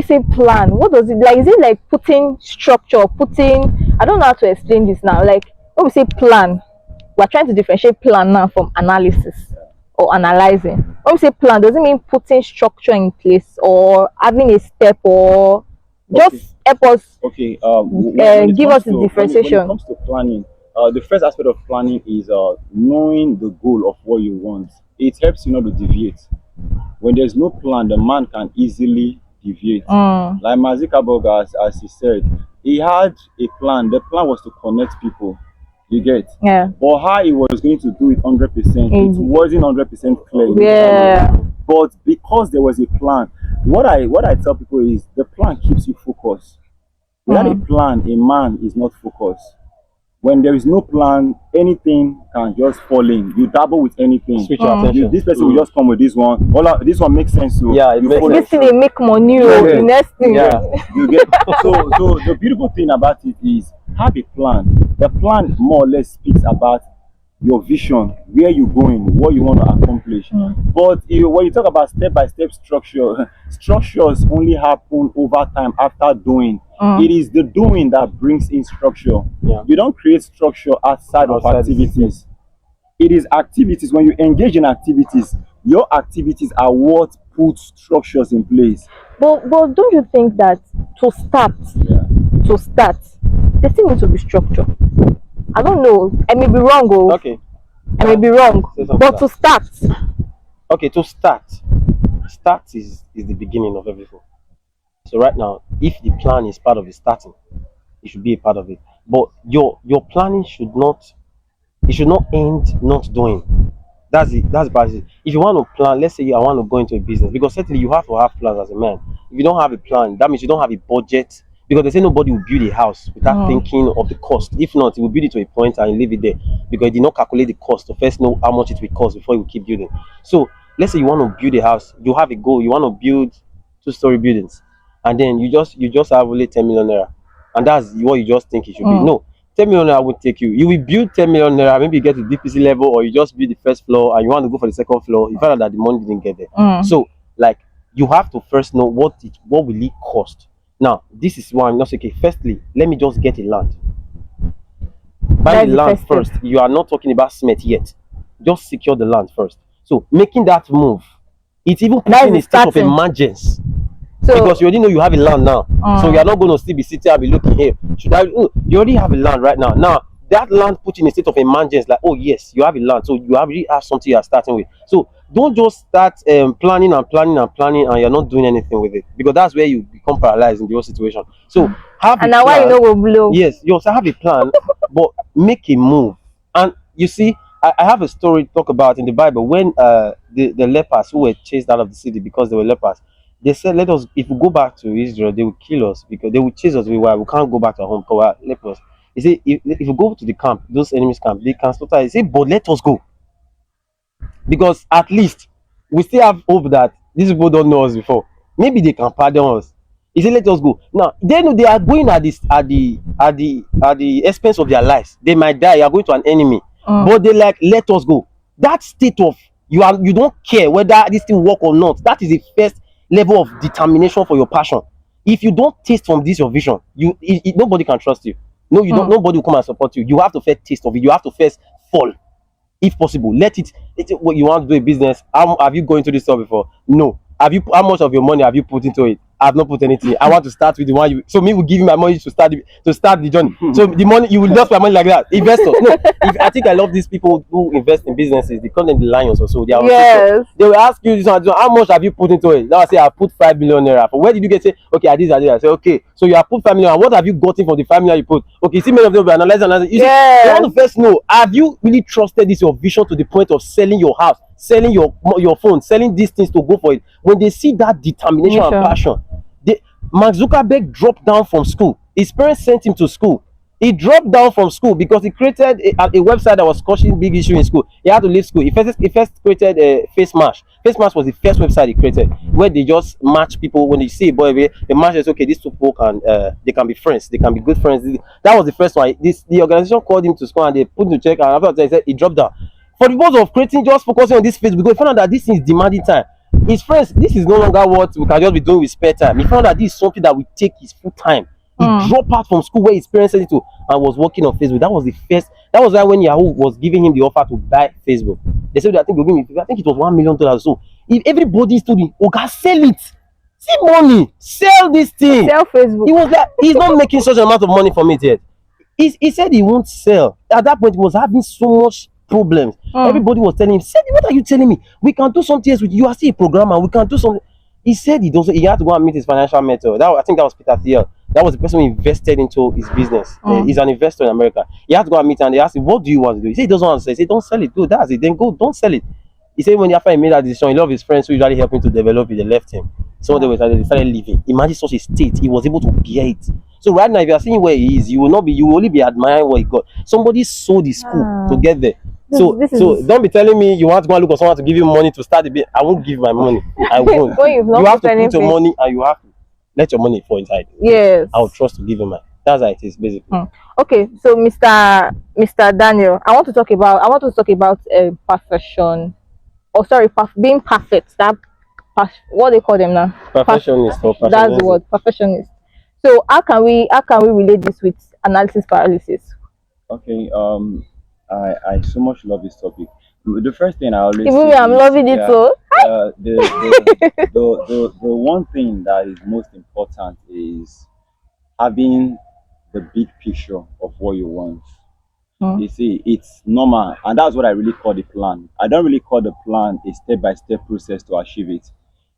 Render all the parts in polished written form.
say plan, what does it like? Is it like putting structure, putting, I don't know how to explain this now. Like when we say plan, we're trying to differentiate plan now from analysis or analyzing. When we say plan, does it mean putting structure in place or having a step, or just help us Okay. give us the differentiation? When it comes to planning, the first aspect of planning is knowing the goal of what you want. It helps you not to deviate. When there's no plan, the man can easily deviate. Like Mazika, as he said, he had a plan. The plan was to connect people. You get? Yeah. But how he was going to do it 100%, it wasn't 100% clear. Yeah. But because there was a plan, what I tell people is the plan keeps you focused. Without a plan, a man is not focused. When there is no plan, anything can just fall in. You dabble with anything. Switch your attention. This person will just come with this one. This one makes sense. So yeah, this thing they make money. The next thing. Yeah. You get. So the beautiful thing about it is have a plan. The plan more or less speaks about your vision, where you're going, what you want to accomplish. But when you talk about step-by-step structure, structures only happen over time after doing. It is the doing that brings in structure. Yeah. You don't create structure outside of activities. It is activities. When you engage in activities, your activities are what puts structures in place. But don't you think that to start, there still needs to be structure? I don't know. I may be wrong. Okay. I may be wrong. But to start. Okay, to start is the beginning of everything. So right now, if the plan is part of the starting, it should be a part of it. But your planning should not end not doing. That's basic. If you want to plan, let's say I want to go into a business, because certainly you have to have plans as a man. If you don't have a plan, that means you don't have a budget. Because they say nobody will build a house without thinking of the cost. If not, you will build it to a point and leave it there because you did not calculate the cost to first know how much it will cost before you will keep building. So let's say you want to build a house, you have a goal, you want to build 2-story buildings, and then you just have only 10 million naira, and that's what you just think it should be. No, 10 million naira won't take you. You will build 10 million naira, maybe you get to DPC level, or you just build the first floor and you want to go for the second floor. You find out that the money didn't get there. So like you have to first know what will it cost. Now, this is why I'm not saying, okay, firstly, let me just get a land. Buy the land first. You are not talking about cement yet. Just secure the land first. So, making that move, it's even putting in a state of emergency. So, because you already know you have a land now. So, you are not going to still be sitting and be looking here. You already have a land right now. Now, that land put you in a state of emergency, like, oh, yes, you have a land. So, you already have something you are starting with. So, don't just start planning and you're not doing anything with it, because that's where you become paralyzed in the whole situation. So have and now why you know will blow. Yes, you also have a plan, but make a move. And you see, I have a story to talk about in the Bible when the lepers who were chased out of the city because they were lepers. They said, let us, if we go back to Israel, they will kill us because they will chase us. We can't go back to our home because we're lepers. He said, if we go to the camp, those enemies camp, they can slaughter. He said, but let us go. Because at least we still have hope that these people don't know us before. Maybe they can pardon us. He said, let us go. Now they know they are going at the expense of their lives. They might die. You are going to an enemy, but they like, let us go. That state of you don't care whether this thing work or not. That is the first level of determination for your passion. If you don't taste from this your vision, nobody can trust you. No, you don't. Nobody will come and support you. You have to first taste of it. You have to first fall. If possible, let it. What you want to do a business? Have you gone into this stuff before? No. How much of your money have you put into it? I have not put anything. I want to start with the one so me will give you my money to start the journey. So the money you will not spend money like that. Investors. No. I think I love these people who invest in businesses. They call them the lions or so. They are they will ask you this one, how much have you put into it? Now I say I put 5 million naira. But where did you get say, okay, I did. I say, okay, so you have put 5 million. What have you gotten from the 5 million you put? Okay, see many of them will analyze. You want to first know, have you really trusted this your vision to the point of selling your house, selling your phone, selling these things to go for it? When they see that determination and passion, Mark Zuckerberg dropped down from school. His parents sent him to school. He dropped down from school because he created a website that was causing big issue in school. He had to leave school. He first created a Face Match. Face Match was the first website he created where they just match people. When you see a boy, they match is okay. These two people they can be friends. They can be good friends. That was the first one. The organization called him to school and they put him to check. And after that, he said he dropped down. For the purpose of creating, just focusing on this Facebook, because he found out that this thing is demanding time. his friends, this is no longer what we can just be doing with spare time. He found that this is something that we take his full time. He dropped out from school where his parents sent him to and was working on Facebook. That was the first. That was why when Yahoo was giving him the offer to buy Facebook, they said, I think they'll give me. I think it was $1 million. So if everybody stood in, okay, sell it. See money, sell this thing. Sell Facebook. He was like, he's not making such an amount of money from it yet. He said he won't sell. At that point, he was having so much problems. Everybody was telling him, "Said, what are you telling me? We can do something else with you. You are still a programmer. We can do something." He said he doesn't. He had to go and meet his financial mentor. I think that was Peter Thiel. That was the person who invested into his business. He's an investor in America. He had to go and meet him, and they asked him, "What do you want to do?" He said he doesn't want to sell. He said, "Don't sell it. Go. That's it. Then go. Don't sell it." He said when after he made that decision, a lot of his friends who usually helped him to develop it, they left him. So they started leaving. Imagine such a state. He was able to bear it. So right now, if you are seeing where he is, you will only be admiring what he got. Somebody sold his school to get there. So don't be telling me you want to go and look for someone to give you money to start the bit. I won't give my money. I won't. You have to put your money and you have to let your money fall inside. Yes. I'll trust to give you mine. That's how it is basically. Okay, so Mr. Daniel, I want to talk about perfection. Oh, sorry, being perfect. What they call them now? Perfectionist or perfectionist. That's the word, perfectionist. So how can we relate this with analysis paralysis? Okay. I so much love this topic. The first thing I always Even me, I'm loving it so. The one thing that is most important is having the big picture of what you want. You see, it's normal, and that's what I really call the plan. I don't really call the plan a step-by-step process to achieve it.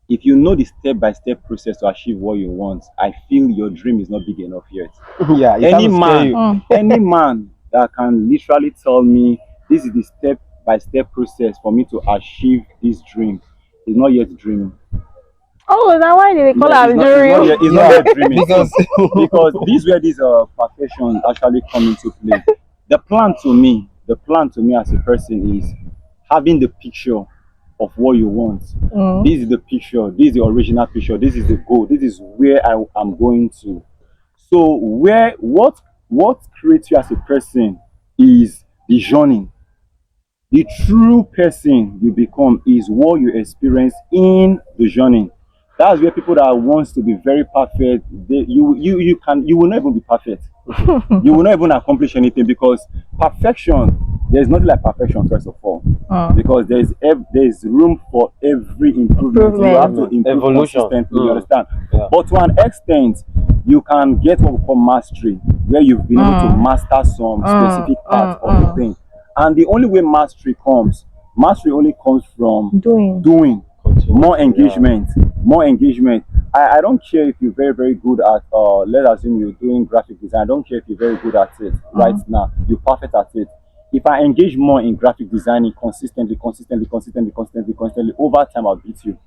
If you know the step-by-step process to achieve what you want, I feel your dream is not big enough yet. Yeah, any man that can literally tell me this is the step-by-step process for me to achieve this dream is not yet dreaming. Oh, now why did they call our dream? It's not yet dreaming because this is where this perfection actually come into play. The plan to me as a person is having the picture of what you want. This is the picture. This is the original picture. This is the goal. This is where I am going to. So what creates you as a person is the journey. The true person you become is what you experience in the journey. That's where people that wants to be very perfect, you will not even be perfect. You will not even accomplish anything because perfection, there's nothing like perfection first of all. Because there's room for every improvement. You have to improve consistently, you understand? Yeah. But to an extent, you can get what we call mastery, where you've been able to master some specific part of the thing. And the only way mastery only comes from doing. More engagement. I don't care if you're very, very good at let's assume you're doing graphic design. I don't care if you're very good at it right now. You're perfect at it. If I engage more in graphic designing consistently, over time I'll beat you.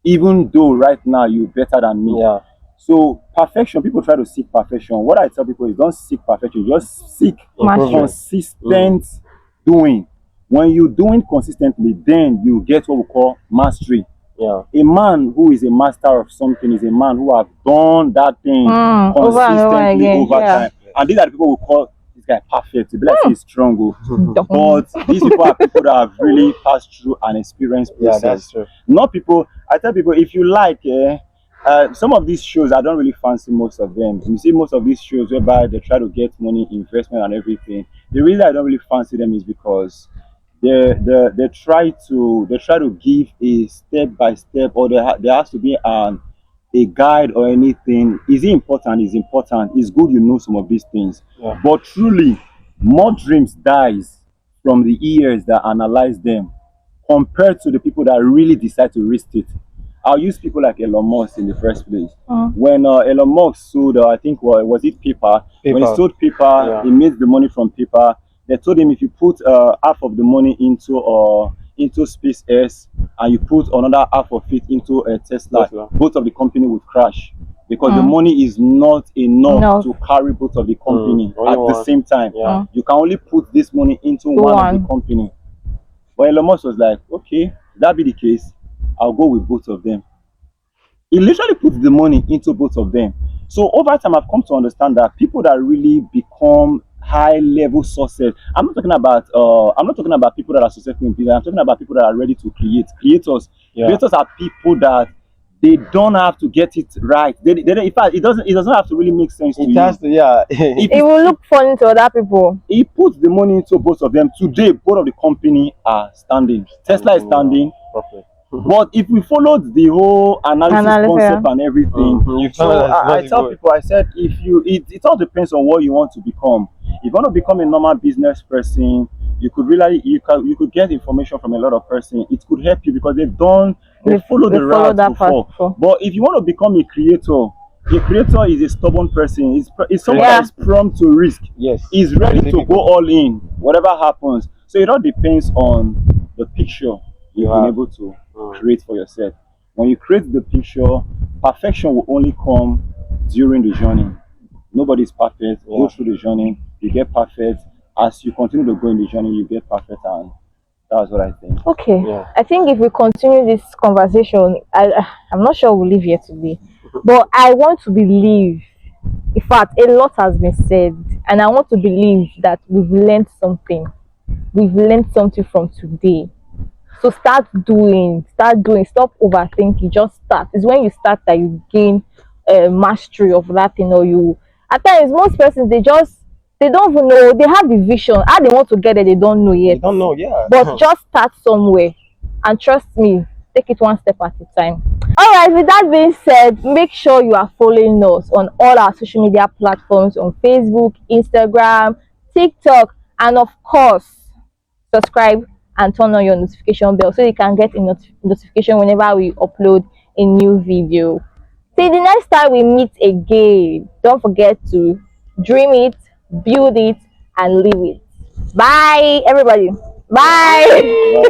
Even though right now you're better than me. Yeah. So perfection, people try to seek perfection. What I tell people is don't seek perfection, just seek consistent doing. When you're doing consistently, then you get what we call mastery. Yeah. A man who is a master of something is a man who has done that thing consistently over time. And these are the people who call this guy perfect. To be like he's strong. But these people are people that have really passed through an experience process. Yeah, that's true. Not people. I tell people if you like, some of these shows I don't really fancy most of them. You see most of these shows whereby they try to get money, investment, and everything. The reason I don't really fancy them is because they try to give a step by step, or there has to be a guide or anything. Is it important? Is important. It's good you know some of these things. Yeah. But truly, more dreams dies from the ears that analyze them compared to the people that really decide to risk it. I'll use people like Elon Musk in the first place. When Elon Musk sold, I think was it paper? When he sold paper, he made the money from paper. They told him if you put half of the money into SpaceX and you put another half of it into Tesla, both of the company would crash because the money is not enough to carry both of the company at the same time. Yeah. You can only put this money into one of the company. But Elon Musk was like, okay, if that be the case, I'll go with both of them. He literally puts the money into both of them. So over time, I've come to understand that people that really become high level success. I'm not talking about people that are successful in business. I'm talking about people that are ready to create. Creators. Yeah. Creators are people that they don't have to get it right. In fact, it doesn't have to really make sense to It you. has to, yeah. If It will look funny to other people. he puts the money into both of them. Today, both of the company are standing. Tesla is standing. Perfect. But if we followed the whole analysis concept and everything, You so find that it's I not tell good. people, I said, it all depends on what you want to become. If you want to become a normal business person, you could get information from a lot of person. It could help you because they follow the route that path before. before. But if you want to become a creator is a stubborn person. It's someone Yeah. that is prompt to risk. Yes. Is ready Crazy to people. go all in, whatever happens. So it all depends on the picture you've been have. able to create for yourself. When you create the picture, perfection will only come during the journey. Nobody is perfect. Go through the journey, you get perfect. As you continue to go in the journey, you get perfect, and that's what I think. Okay. Yeah. I think if we continue this conversation, I'm not sure we'll leave here today. But I want to believe, in fact, a lot has been said, and I want to believe that we've learned something. We've learned something from today. So start doing, stop overthinking, just start. It's when you start that you gain mastery of that thing, or you, at times, most persons, they don't even know, they have the vision, how they want to get there, they don't know yet. You don't know, yeah. But just start somewhere, and trust me, take it one step at a time. All right, with that being said, make sure you are following us on all our social media platforms, on Facebook, Instagram, TikTok, and of course, subscribe and turn on your notification bell so you can get a notification whenever we upload a new video. Till the next time we meet again, don't forget to dream it, build it, and live it. Bye, everybody. Bye.